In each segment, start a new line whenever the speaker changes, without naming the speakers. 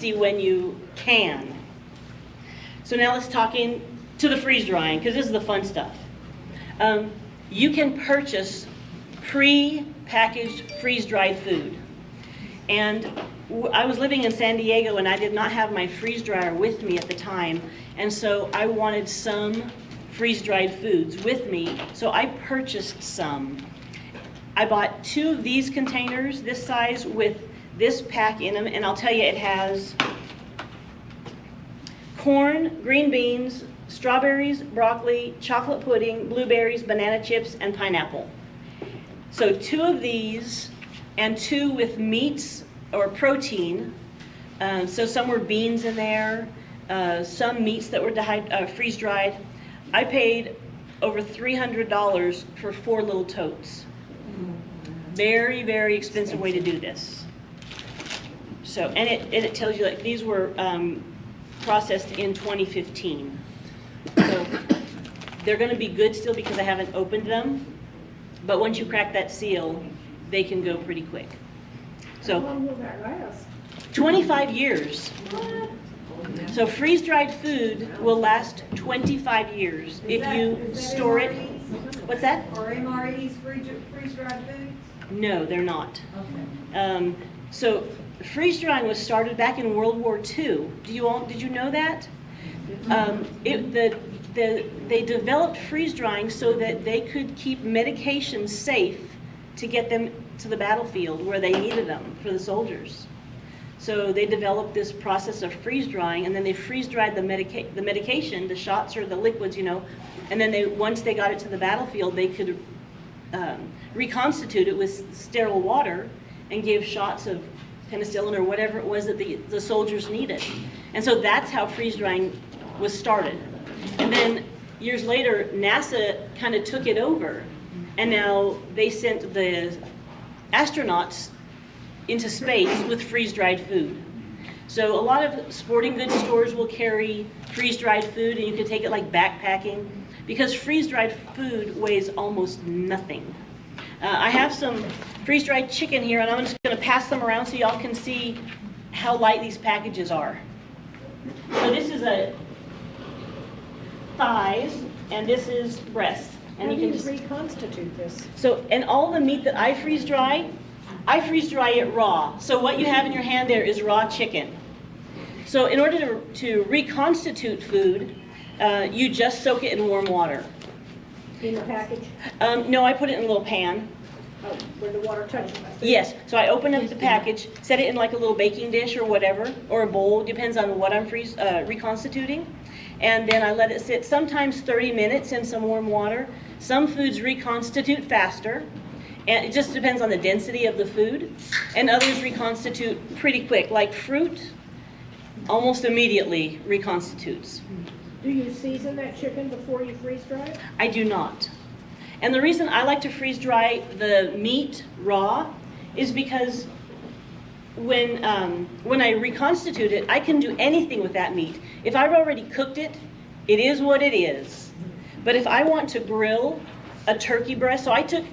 when you can. So now let's talk to the freeze drying, because this is the fun stuff. You can purchase pre-packaged freeze-dried food. And I was living in San Diego and I did not have my freeze dryer with me at the time. And so I wanted some freeze-dried foods with me. So I purchased some. I bought 2 of these containers, this size, with this pack in them. And I'll tell you, it has corn, green beans, strawberries, broccoli, chocolate pudding, blueberries, banana chips, and pineapple. So 2 of these and 2 with meats or protein. So some were beans in there, some meats that were freeze-dried. I paid over $300 for 4 little totes. Very, very expensive way to do this. So, and it tells you, like, these were processed in 2015. So they're going to be good still because I haven't opened them. But once you crack that seal, they can go pretty quick. So,
how long will that last?
25 years. So freeze-dried food will last 25 years if you store it. What's that?
Are MREs freeze-dried foods?
No, they're not.
Okay.
So freeze-drying was started back in World War II. Did you know that? They developed freeze-drying so that they could keep medications safe to get them to the battlefield where they needed them for the soldiers. So they developed this process of freeze-drying, and then they freeze-dried the medication, the shots or the liquids, and then once they got it to the battlefield, they could reconstitute it with sterile water and give shots of penicillin or whatever it was that the soldiers needed. And so that's how freeze-drying was started. And then years later, NASA kind of took it over, and now they sent the astronauts into space with freeze-dried food. So a lot of sporting goods stores will carry freeze-dried food, and you can take it like backpacking, because freeze-dried food weighs almost nothing. I have some freeze-dried chicken here, and I'm just going to pass them around so y'all can see how light these packages are. So this is a thighs, and this is breast. And
How
you
do
can
you
just
reconstitute this?
So, and all the meat that I freeze dry it raw. So what you have in your hand there is raw chicken. So in order to reconstitute food, you just soak it in warm water.
In the package?
No, I put it in a little pan.
Oh, where the water touches it?
Yes, so I open up the package, set it in like a little baking dish or whatever, or a bowl, depends on what I'm reconstituting. And then I let it sit sometimes 30 minutes in some warm water. Some foods reconstitute faster, and it just depends on the density of the food. And others reconstitute pretty quick, like fruit, almost immediately reconstitutes.
Do you season that chicken before you freeze dry it?
I do not. And the reason I like to freeze dry the meat raw is because when I reconstitute it, I can do anything with that meat. If I've already cooked it, it is what it is. But if I want to grill a turkey breast, so I took,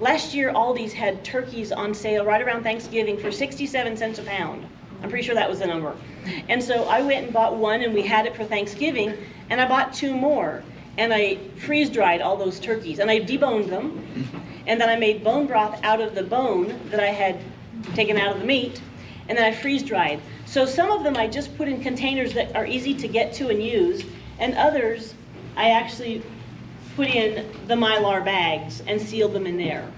last year Aldi's had turkeys on sale right around Thanksgiving for 67 cents a pound. I'm pretty sure that was the number. And so I went and bought one, and we had it for Thanksgiving, and I bought 2 more. And I freeze-dried all those turkeys, and I deboned them, and then I made bone broth out of the bone that I had taken out of the meat, and then I freeze-dried. So some of them I just put in containers that are easy to get to and use, and others I actually put in the Mylar bags and sealed them in there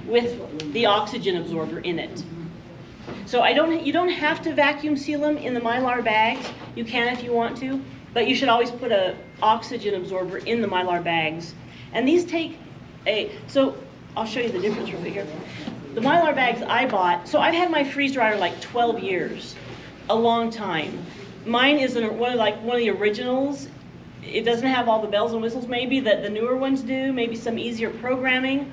with the oxygen absorber in it. So you don't have to vacuum seal them in the Mylar bags. You can if you want to, but you should always put an oxygen absorber in the Mylar bags. And these take so I'll show you the difference real quick here. The Mylar bags I bought, so I've had my freeze dryer like 12 years, a long time. Mine is one of the originals. It doesn't have all the bells and whistles maybe that the newer ones do, maybe some easier programming.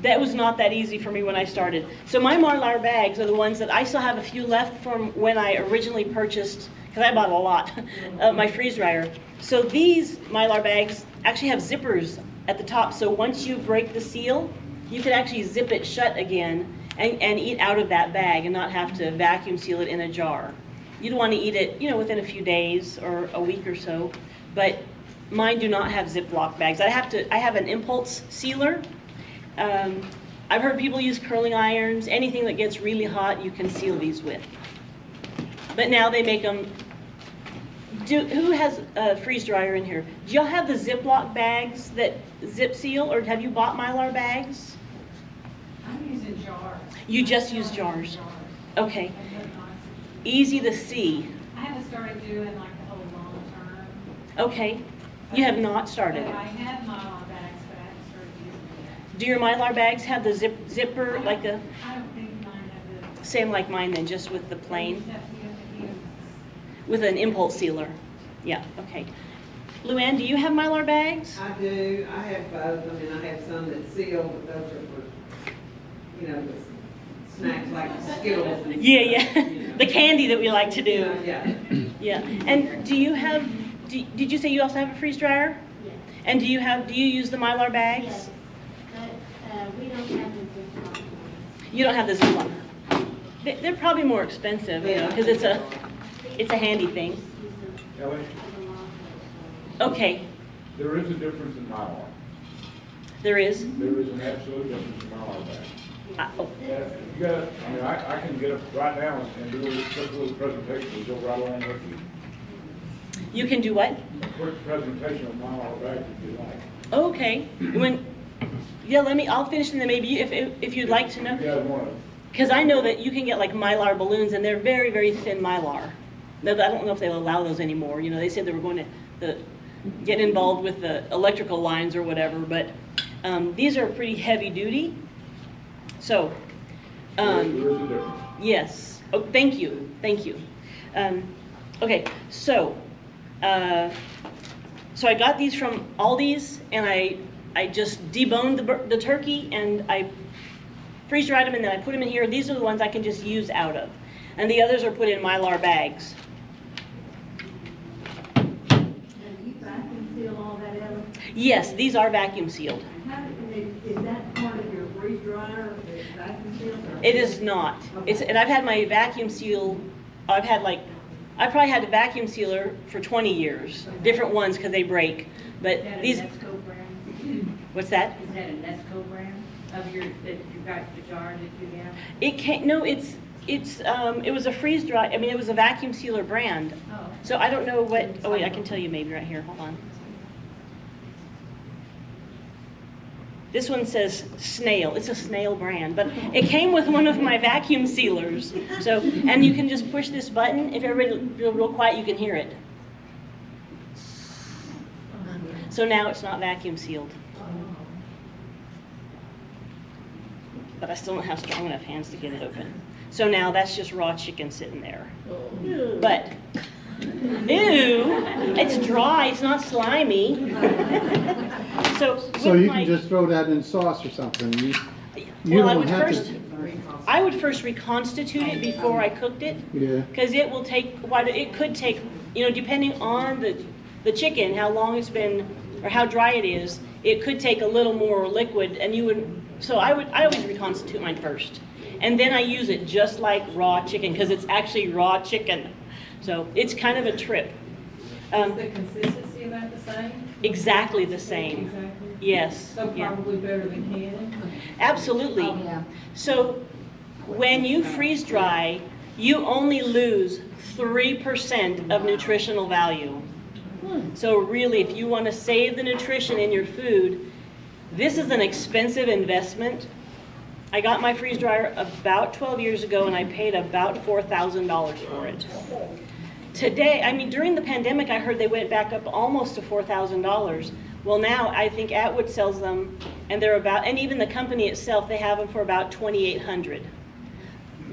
That was not that easy for me when I started. So my Mylar bags are the ones that I still have a few left from when I originally purchased, because I bought a lot, of my freeze dryer. So these Mylar bags actually have zippers at the top, so once you break the seal, you can actually zip it shut again and eat out of that bag and not have to vacuum seal it in a jar. You'd want to eat it, within a few days or a week or so, but mine do not have Ziploc bags. I have an impulse sealer. I've heard people use curling irons. Anything that gets really hot, you can seal these with. But now they make them. Who has a freeze dryer in here? Do y'all have the Ziploc bags that zip seal, or have you bought Mylar bags?
I'm using jars.
You just use jars. Okay.
I have not-
Easy to see.
I haven't started doing like the whole long term.
Okay. You have not started.
But I have Mylar bags, but I haven't started using them
Do your Mylar bags have the zipper,
yet.
like a,
I don't think mine have the.
same like mine then, just with the
You
plain,
just have to use
with an impulse sealer? Yeah, okay. Luann, do you have Mylar bags?
I do, I have both, I mean, I have some that seal, but those are for, the snacks like Skittles. and
Yeah,
stuff,
yeah. The candy that we like to do.
Yeah.
Yeah. And do you have, did you say you also have a freeze dryer?
Yes.
And do you use the Mylar bags?
Yes, but we don't have the Ziploc ones.
You don't have the Ziploc. They're probably more expensive, because it's a handy thing.
Ellie,
Okay,
there is a difference in Mylar.
there is.
There is an absolute difference in Mylar bag.
Oh,
You got, I can get up right now and do a quick little presentation, and go right along with you.
you can do what?
A quick presentation of Mylar bags if you like.
Okay. I'll finish and then maybe if you'd like to
You
know.
guys want to,
Because I know that you can get like Mylar balloons and they're very, very thin Mylar. I don't know if they'll allow those anymore. They said they were going to get involved with the electrical lines or whatever, but these are pretty heavy duty. So,
there is a difference.
yes. Oh, thank you. Thank you. Okay, so I got these from Aldi's and I just deboned the turkey and I freeze dried them and then I put them in here. These are the ones I can just use out of. And the others are put in Mylar bags.
And you vacuum seal all that out?
Yes, these are vacuum sealed.
Is that part of your freeze dryer, the vacuum seal?
It is not. And I've had my vacuum seal, I probably had a vacuum sealer for 20 years. Different ones because they break. But
Is that
these,
a Nesco brand?
what's that?
Is that a Nesco brand of that you got the jar that you have?
It can't, no, it was a freeze dry, it was a vacuum sealer brand.
Oh.
So I don't know what, oh wait, I can tell you maybe right here, hold on. This one says Snail, it's a Snail brand, but it came with one of my vacuum sealers. So, and you can just push this button, if everybody real quiet, you can hear it. So now it's not vacuum sealed. But I still don't have strong enough hands to get it open. So now that's just raw chicken sitting there. But, ew, it's dry, it's not slimy. So
So
with
you
my-
can just throw that in sauce or something. You
well, I
don't
would
have
first,
to.
I would first reconstitute it before I cooked it.
Yeah.
Because it will take, it could take, depending on the chicken, how long it's been, or how dry it is, it could take a little more liquid, and I always reconstitute mine first. And then I use it just like raw chicken, because it's actually raw chicken. So it's kind of a trip.
Is the consistency about the same?
Exactly the same.
Exactly.
Yes.
So
yeah.
probably better than canning?
Absolutely.
Oh, yeah.
So when you freeze dry, you only lose 3% of nutritional value. So really, if you want to save the nutrition in your food, this is an expensive investment. I got my freeze dryer about 12 years ago and I paid about $4,000 for it. Today, during the pandemic, I heard they went back up almost to $4,000. Well, now I think Atwood sells them, and and even the company itself, they have them for about $2,800.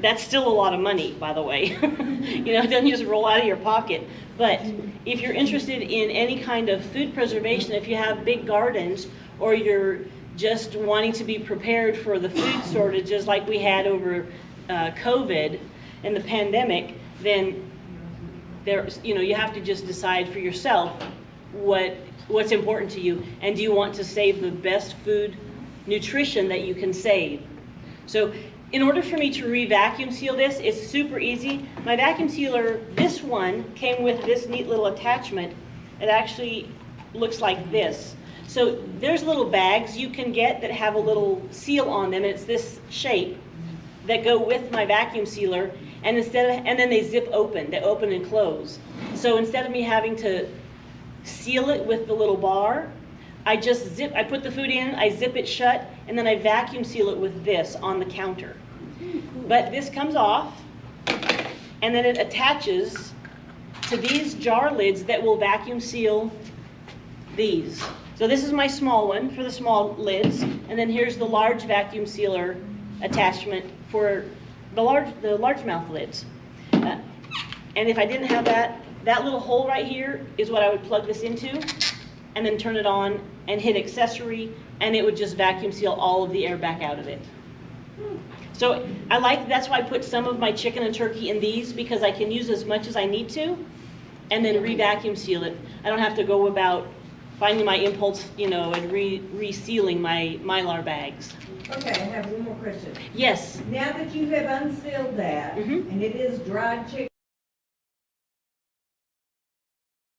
That's still a lot of money, by the way. It doesn't just roll out of your pocket. But if you're interested in any kind of food preservation, if you have big gardens, or you're just wanting to be prepared for the food shortages like we had over COVID and the pandemic, then you have to just decide for yourself what's important to you, and do you want to save the best food nutrition that you can save. So in order for me to re-vacuum seal this, it's super easy. My vacuum sealer, this one, came with this neat little attachment. It actually looks like this. So there's little bags you can get that have a little seal on them, and it's this shape that go with my vacuum sealer, and then they zip open. They open and close. So instead of me having to seal it with the little bar, I put the food in, I zip it shut, and then I vacuum seal it with this on the counter. But this comes off, and then it attaches to these jar lids that will vacuum seal these. So this is my small one for the small lids, and then here's the large vacuum sealer attachment for the largemouth lids. And if I didn't have that little hole right here is what I would plug this into, and then turn it on and hit accessory, and it would just vacuum seal all of the air back out of it. So that's why I put some of my chicken and turkey in these, because I can use as much as I need to, and then re-vacuum seal it. I don't have to go about finding my impulse, and resealing my Mylar bags.
Okay, I have one more question.
Yes.
Now that you have unsealed that,
Mhm.
and it is dried chicken